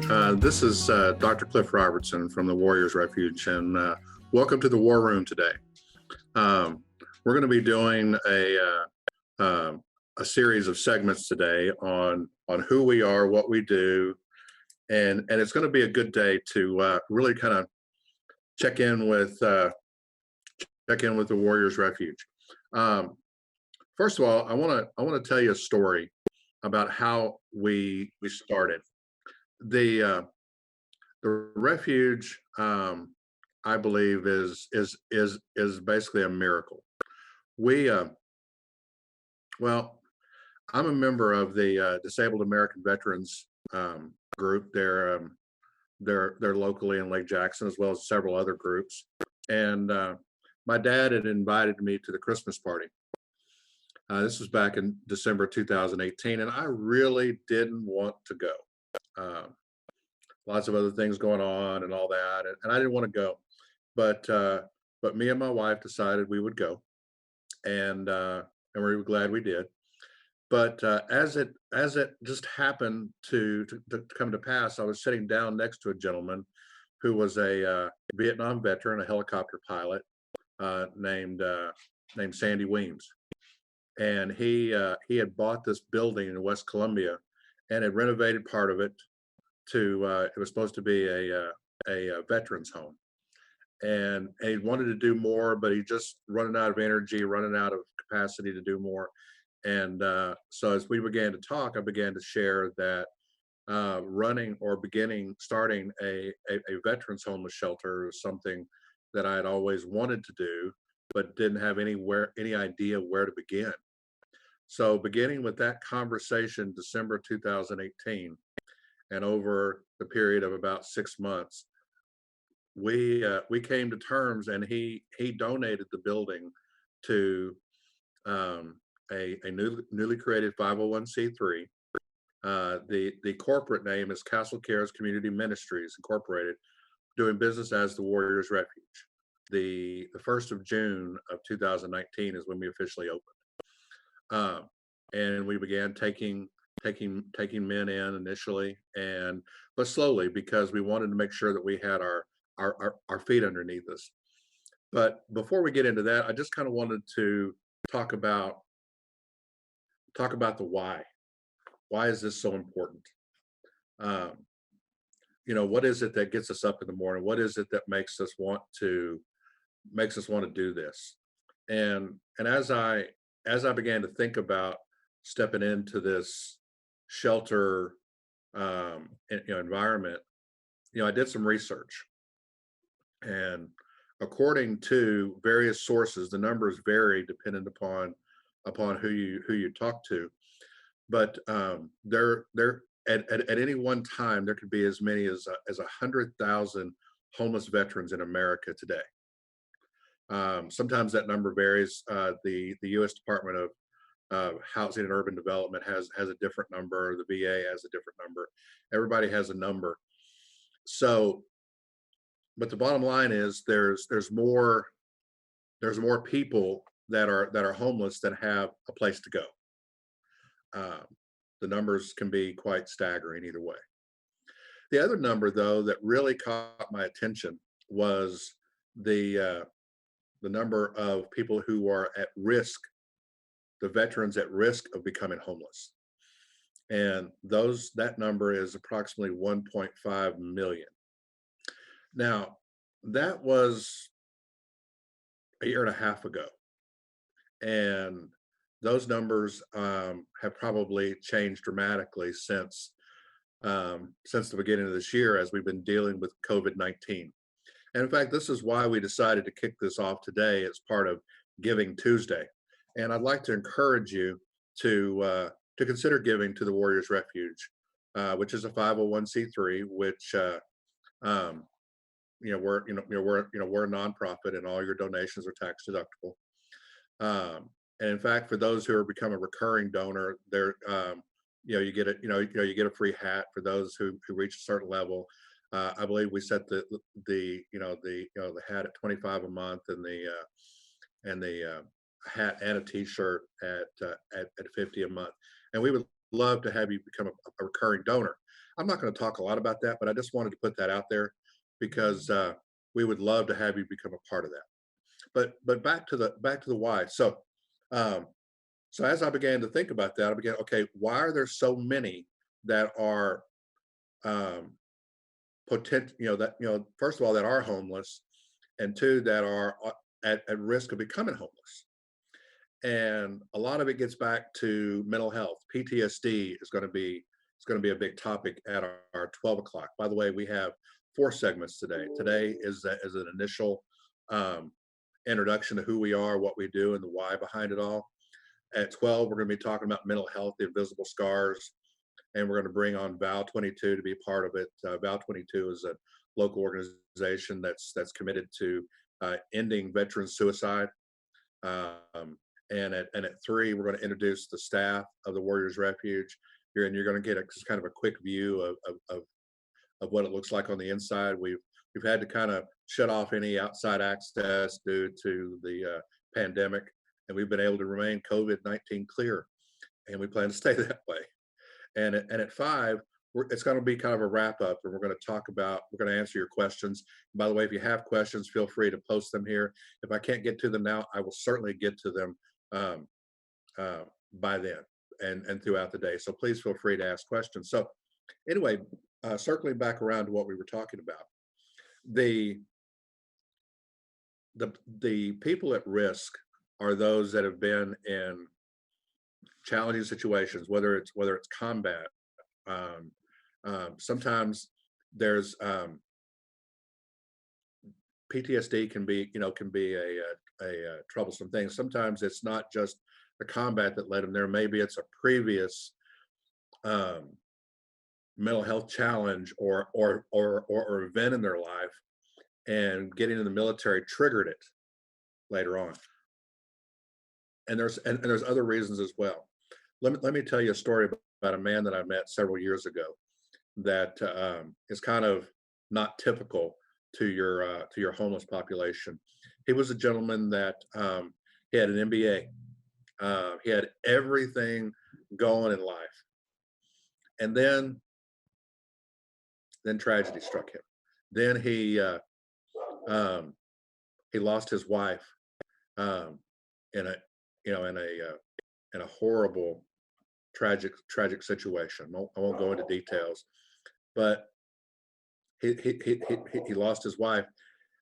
This is Dr. Cliff Robertson from the Warriors Refuge, and welcome to the War Room today. We're going to be doing a series of segments today on who we are, what we do, and it's going to be a good day to really kind of check in with the Warriors Refuge. First of all, I want to tell you a story about how we started. The refuge, I believe, is basically a miracle. We well, I'm a member of the Disabled American Veterans group. They're locally in Lake Jackson, as well as several other groups. And my dad had invited me to the Christmas party. This was back in December 2018, and I really didn't want to go. Lots of other things going on and all that, and I didn't want to go, but me and my wife decided we would go, and we were glad we did. But as it just happened to come to pass, I was sitting down next to a gentleman who was a Vietnam veteran, a helicopter pilot, named Sandy Weems, and he had bought this building in West Columbia and had renovated part of it to it was supposed to be a veterans home, and he wanted to do more, but he just running out of energy, running out of capacity to do more. And so as we began to talk, I began to share that starting a veterans homeless shelter was something that I had always wanted to do, but didn't have any idea where to begin. So beginning with that conversation, December 2018, and over the period of about 6 months, we came to terms, and he donated the building to a newly created 501c3. The corporate name is Castle Cares Community Ministries Incorporated, doing business as the Warriors Refuge. The 1st of June of 2019 is when we officially opened, and we began taking men in initially, but slowly, because we wanted to make sure that we had our feet underneath us. But before we get into that, I just kind of wanted to talk about the why. Why is this so important? What is it that gets us up in the morning? What is it that makes us want to do this? And as I began to think about stepping into this shelter environment, I did some research, and according to various sources, the numbers vary depending upon who you talk to, but there at any one time there could be as many as 100,000 homeless veterans in America today. Sometimes that number varies. The U.S. Department of Housing and Urban Development has a different number. The VA has a different number. Everybody has a number. So, but the bottom line is there's more people that are homeless than have a place to go. The numbers can be quite staggering either way. The other number, though, that really caught my attention was the number of people who are at risk, the veterans at risk of becoming homeless. And that number is approximately 1.5 million. Now, that was a year and a half ago, and those numbers have probably changed dramatically since the beginning of this year, as we've been dealing with COVID-19. And in fact, this is why we decided to kick this off today as part of Giving Tuesday. And I'd like to encourage you to consider giving to the Warriors Refuge, which is a 501c3, which we're a nonprofit, and all your donations are tax deductible. And in fact, for those who are become a recurring donor, you get a free hat for those who reach a certain level. I believe we set the hat at $25 a month, and the hat and a T-shirt at $50 a month. And we would love to have you become a recurring donor. I'm not going to talk a lot about that, but I just wanted to put that out there because we would love to have you become a part of that. But back to the why. Um, so as I began to think about that, I began, okay, why are there so many that are um, potent, that, first of all, that are homeless, and two, that are at risk of becoming homeless. And a lot of it gets back to mental health. PTSD is going to be a big topic at our 12 o'clock. By the way, we have four segments today. Today is an initial um, introduction to who we are, what we do, and the why behind it all. At 12, we're going to be talking about mental health, the invisible scars, and we're going to bring on Val 22 to be part of it. Val 22 is a local organization that's committed to ending veteran suicide. Um, and at 3, we're going to introduce the staff of the Warriors Refuge. You're going to get just kind of a quick view of what it looks like on the inside. We've had to kind of shut off any outside access due to the pandemic, and we've been able to remain COVID-19 clear, and we plan to stay that way. And at 5, it's going to be kind of a wrap up, and we're going to answer your questions. And by the way, if you have questions, feel free to post them here. If I can't get to them now, I will certainly get to them um, uh, by then and throughout the day. So please feel free to ask questions. So anyway, circling back around to what we were talking about, the the people at risk are those that have been in challenging situations, whether it's combat. Um, Sometimes there's PTSD can be a troublesome thing. Sometimes it's not just the combat that led them there. Maybe it's a previous um, mental health challenge or event in their life, and getting in the military triggered it later on. And there's other reasons as well. Let me tell you a story about a man that I met several years ago that is kind of not typical to your homeless population. He was a gentleman that he had an MBA. He had everything going in life, and then tragedy struck him. Then um, he lost his wife um, in a in a horrible tragic situation. I won't go into details, but he lost his wife,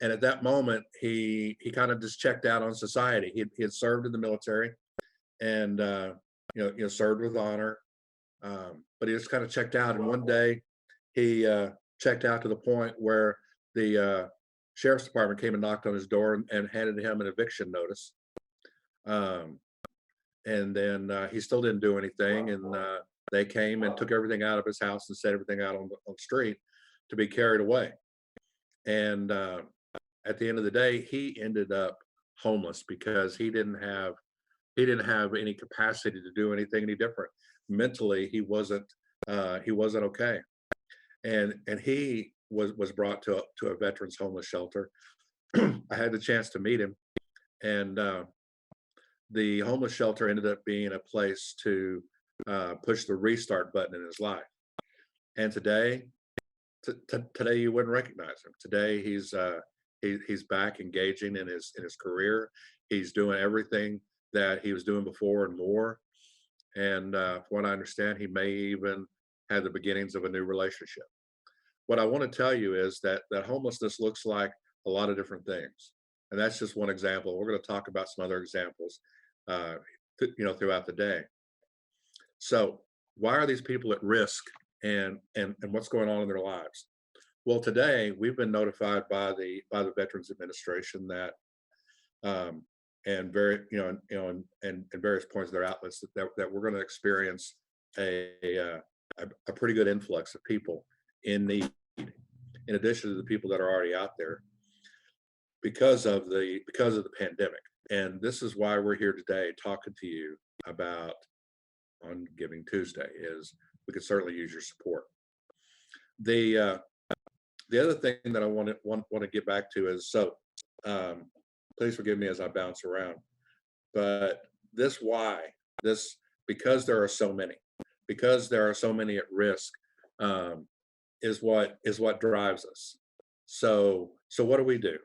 and at that moment he kind of just checked out on society. He had served in the military, and served with honor, but he just kind of checked out. And one day he checked out to the point where the sheriff's department came and knocked on his door and handed him an eviction notice. Um, and then he still didn't do anything, and they came and took everything out of his house and set everything out on the street to be carried away. And at the end of the day, he ended up homeless because he didn't have any capacity to do anything any different. Mentally, he wasn't okay, and he was brought to a veterans homeless shelter. I had the chance to meet him, and the homeless shelter ended up being a place to push the restart button in his life. And today you wouldn't recognize him. Today he's back engaging in his career. He's doing everything that he was doing before and more. And from what I understand, he may even have the beginnings of a new relationship. What I want to tell you is that homelessness looks like a lot of different things, and that's just one example. We're going to talk about some other examples, uh, throughout the day. So, why are these people at risk, and what's going on in their lives? Well, today we've been notified by the Veterans Administration that um, and very and various points of their outlets that we're going to experience a pretty good influx of people in need, in addition to the people that are already out there because of the pandemic. And this is why we're here today talking to you about on Giving Tuesday. Is we could certainly use your support. The the other thing that I want to get back to is um, please forgive me as I bounce around, but this because there are so many, because there are so many at risk. um, is what drives us. So what do we do?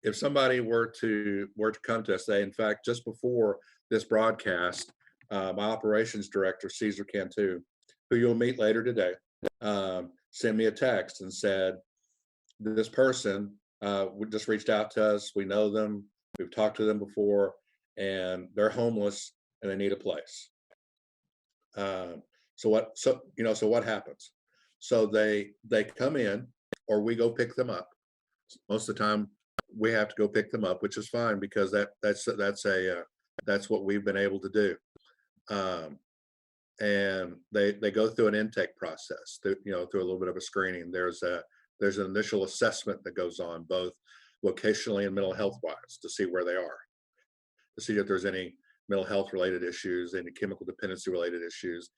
If somebody were to come to us, say, in fact, just before this broadcast, my operations director, Caesar Cantu, who you'll meet later today, sent me a text and said, this person just reached out to us. We know them. We've talked to them before, and they're homeless and they need a place. Um, so what happens? So they come in, or we go pick them up. Most of the time, we have to go pick them up, which is fine because that's what we've been able to do. Um, and they go through an intake process, through a little bit of a screening. There's an initial assessment that goes on both vocationally and mental health wise to see where they are, to see if there's any mental health related issues, any chemical dependency related issues.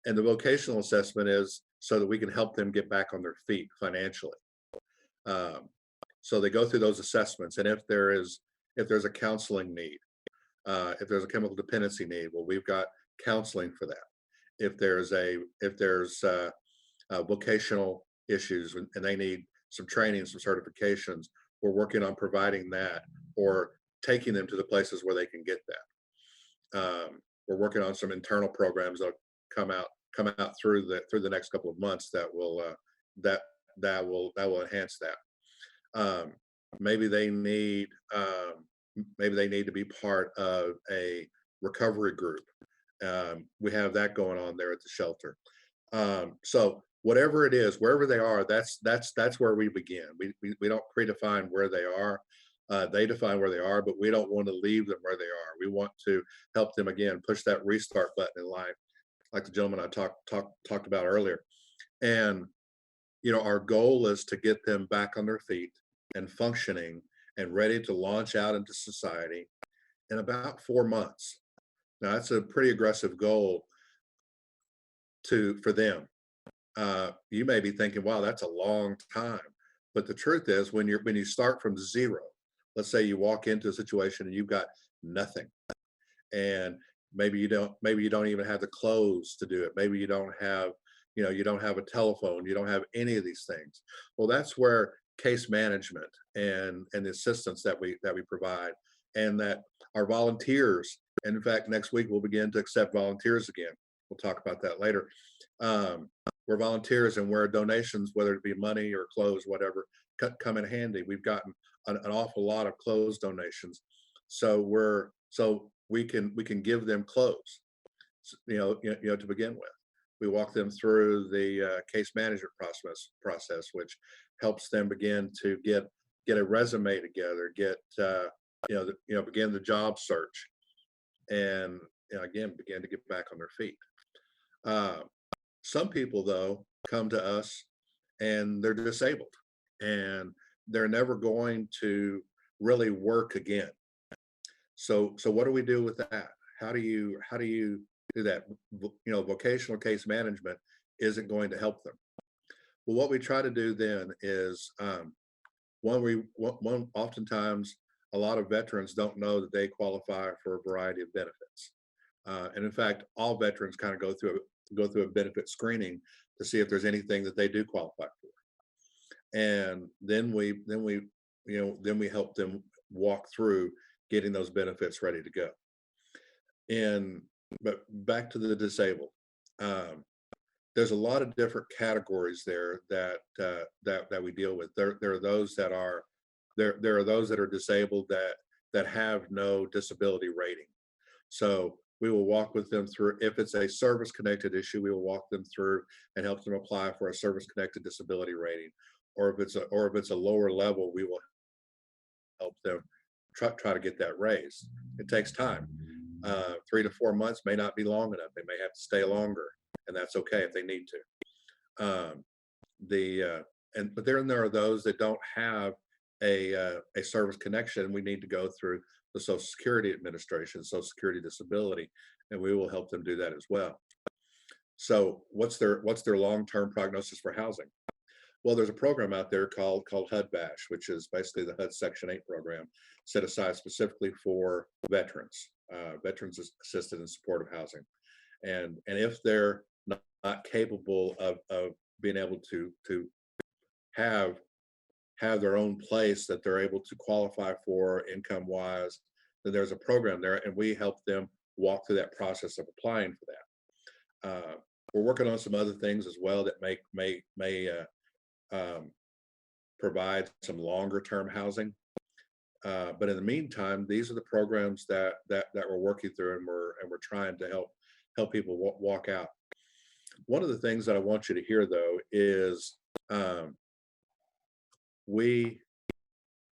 And the vocational assessment is so that we can help them get back on their feet financially. Um, so they go through those assessments, and if there's a counseling need, if there's a chemical dependency need, well, we've got counseling for that. If there's vocational issues and they need some training, some certifications, we're working on providing that or taking them to the places where they can get that. We're working on some internal programs that come out come out through the next couple of months that that will enhance that. Um, maybe they need maybe they need to be part of a recovery group. We have that going on there at the shelter. So whatever it is, wherever they are, that's where we begin. We don't predefine where they are. They define where they are, but we don't want to leave them where they are. We want to help them again, push that restart button in life, like the gentleman I talked about earlier. And our goal is to get them back on their feet and functioning and ready to launch out into society in about 4 months. Now that's a pretty aggressive goal to for them. You may be thinking, wow, that's a long time. But the truth is when you start from zero, let's say you walk into a situation and you've got nothing, and maybe you don't even have the clothes to do it. Maybe you don't have a telephone, you don't have any of these things. Well, that's where case management and the assistance that we provide, and that our volunteers, and in fact next week we'll begin to accept volunteers again. We'll talk about that later. um, where volunteers and where donations, whether it be money or clothes, whatever, come in handy. We've gotten an awful lot of clothes donations, so we can give them clothes, to begin with. We walk them through the case management process, which helps them begin to get a resume together, begin the job search, and again begin to get back on their feet. Uh, some people, though, come to us and they're disabled and they're never going to really work again. So what do we do with that? How do you do that? Vocational case management isn't going to help them. Well, what we try to do then is, one oftentimes a lot of veterans don't know that they qualify for a variety of benefits. And in fact, all veterans kind of go through a benefit screening to see if there's anything that they do qualify for. And then we help them walk through getting those benefits ready to go. And but back to the disabled. Um, there's a lot of different categories there that we deal with. There are those that are there are those that are disabled that have no disability rating. So we will walk with them through, if it's a service connected issue, we will walk them through and help them apply for a service connected disability rating. Or if it's a lower level, we will help them try to get that raised. It takes time. 3 to 4 months may not be long enough. They may have to stay longer, and that's okay if they need to. The and But then there are those that don't have a service connection. We need to go through the Social Security Administration, Social Security disability, and we will help them do that as well. So what's their long-term prognosis for housing? Well, there's a program out there called HUD Bash, which is basically the HUD Section 8 program set aside specifically for veterans, veterans assisted and supportive housing. And if they're not capable of being able to have have their own place that they're able to qualify for income wise, then there's a program there, and we help them walk through that process of applying for that. We're working on some other things as well that may um, provide some longer term housing. But in the meantime, these are the programs that we're working through, and we're trying to help people walk out. One of the things that I want you to hear though is um, we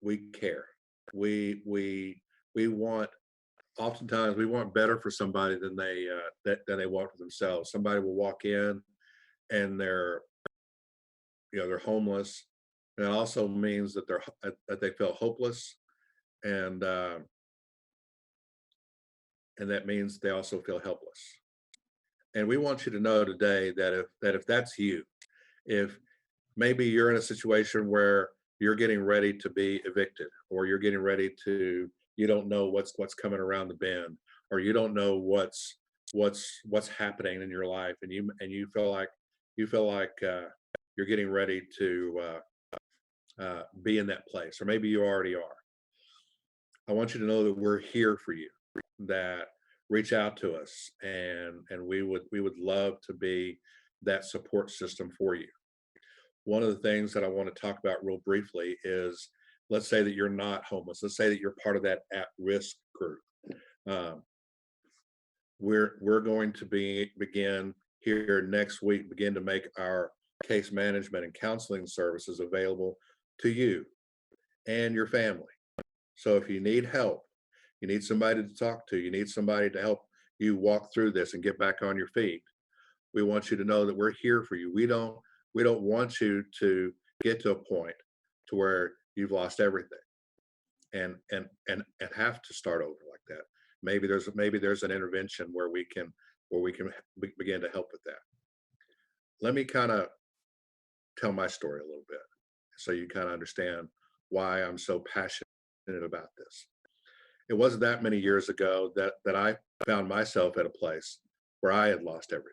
we care. We want, oftentimes we want better for somebody than than they want for themselves. Somebody will walk in and they're homeless, and it also means that that they feel hopeless, and uh, and that means they also feel helpless. And we want you to know today that if that's you, if maybe you're in a situation where you're getting ready to be evicted, or you're getting ready to, you don't know what's coming around the bend, or you don't know what's happening in your life, and you feel like you're getting ready to be in that place, or maybe you already are. I want you to know that we're here for you, that reach out to us, and we would love to be that support system for you. One of the things that I want to talk about real briefly is, let's say that you're not homeless. Let's say that you're part of that at-risk group. Um, we're going to begin here next week, begin to make our case management and counseling services available to you and your family. So if you need help, you need somebody to talk to, you need somebody to help you walk through this and get back on your feet, we want you to know that we're here for you. We don't want you to get to a point to where you've lost everything and have to start over like that. Maybe there's an intervention where we can begin to help with that. Let me kind of tell my story a little bit so you kind of understand why I'm so passionate about this. It wasn't that many years ago that I found myself at a place where I had lost everything.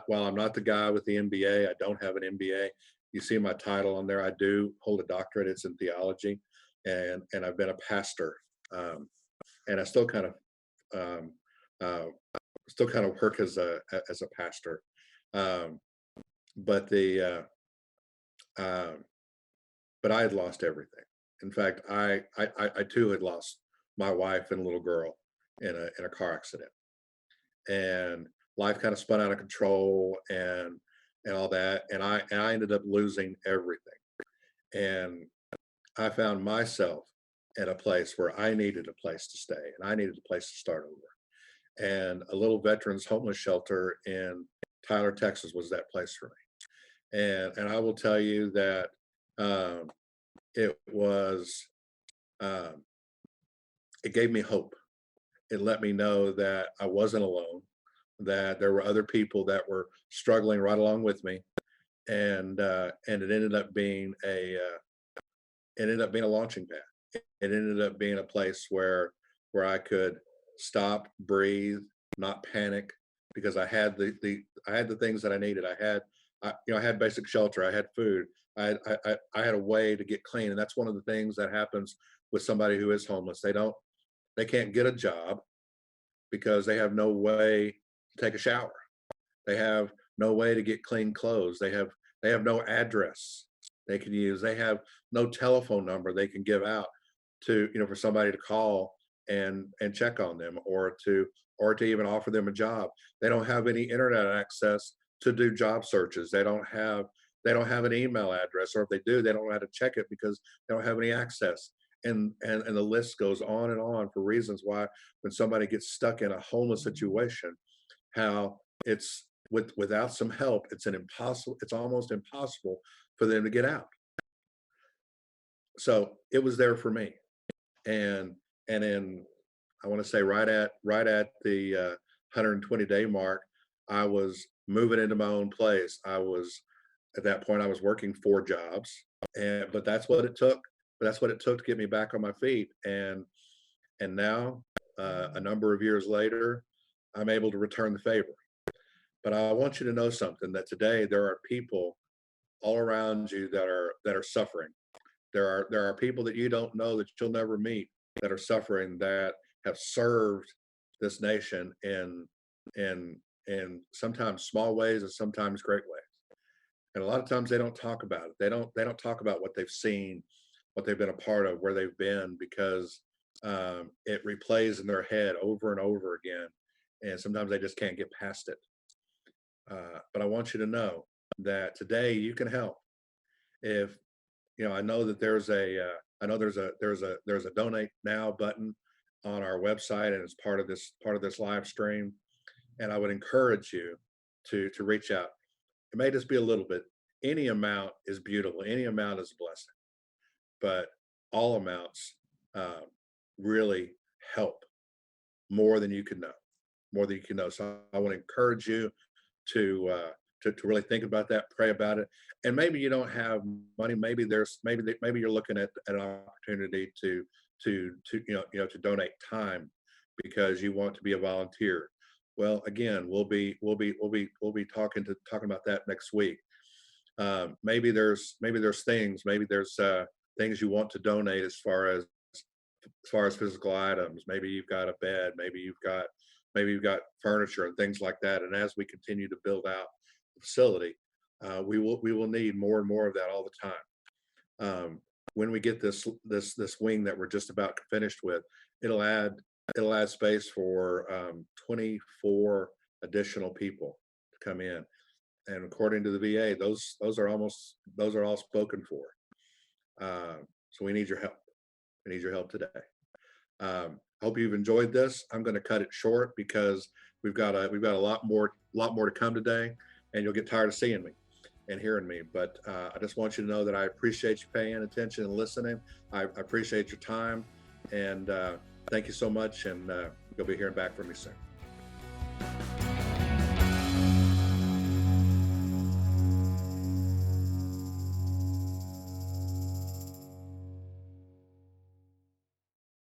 While I'm not the guy with the MBA, I don't have an MBA. You see my title on there. I do hold a doctorate. It's in theology, and I've been a pastor, um, and I um, uh, still kind of work as a pastor. Um, but the um, but I had lost everything. In fact, I too had lost my wife and little girl in a car accident, and life kind of spun out of control, and all that, and I ended up losing everything, and I found myself at a place where I needed a place to stay, and I needed a place to start over, and a little veterans homeless shelter in Tyler, Texas was that place for me. And I will tell you that um, it was um, it gave me hope. It let me know that I wasn't alone, that there were other people that were struggling right along with me, and it ended up being a launching pad. It ended up being a place where I could stop, breathe, not panic, because I had the things that I needed. I had basic shelter. I had food. I had a way to get clean, and that's one of the things that happens with somebody who is homeless. They can't get a job because they have no way to take a shower. They have no way to get clean clothes. They have no address they can use. They have no telephone number they can give out to, for somebody to call and check on them, or to even offer them a job. They don't have any internet access to do job searches. They don't have an email address, or if they do, they don't know how to check it because they don't have any access. And the list goes on and on for reasons why, when somebody gets stuck in a homeless situation, how without some help, it's almost impossible for them to get out. So it was there for me. And in, I want to say, right at the 120-day mark, I was moving into my own place. I was At that point, I was working 4 jobs, and but that's what it took. That's what it took to get me back on my feet. And now, a number of years later, I'm able to return the favor. But I want you to know something, that today there are people all around you that are suffering. There are people that you don't know, that you'll never meet, that are suffering, that have served this nation in sometimes small ways and sometimes great ways. And a lot of times they don't talk about it. They don't talk about what they've seen, what they've been a part of, where they've been, because it replays in their head over and over again, and sometimes they just can't get past it. But I want you to know that today you can help. If I know that I know there's a donate now button on our website, and it's part of this live stream. And I would encourage you to reach out. It may just be a little bit. Any amount is beautiful. Any amount is a blessing, but all amounts uh, really help more than you can know, more than you can know. So I want to encourage you to to really think about that, pray about it. And maybe you don't have money. Maybe maybe you're looking at an opportunity to to donate time because you want to be a volunteer. Well, again, we'll be talking about that next week. Maybe there's things you want to donate, as far as physical items. Maybe you've got a bed, maybe you've got furniture and things like that. And as we continue to build out the facility, we will need more and more of that all the time. When we get this wing that we're just about finished with, it'll add it'll add space for 24 additional people to come in. And according to the VA, those are all spoken for. So we need your help. We need your help today. Hope you've enjoyed this. I'm going to cut it short because we've got a lot more to come today, and you'll get tired of seeing me and hearing me. But I just want you to know that I appreciate you paying attention and listening. I appreciate your time, and thank you so much. And you'll be hearing back from me soon.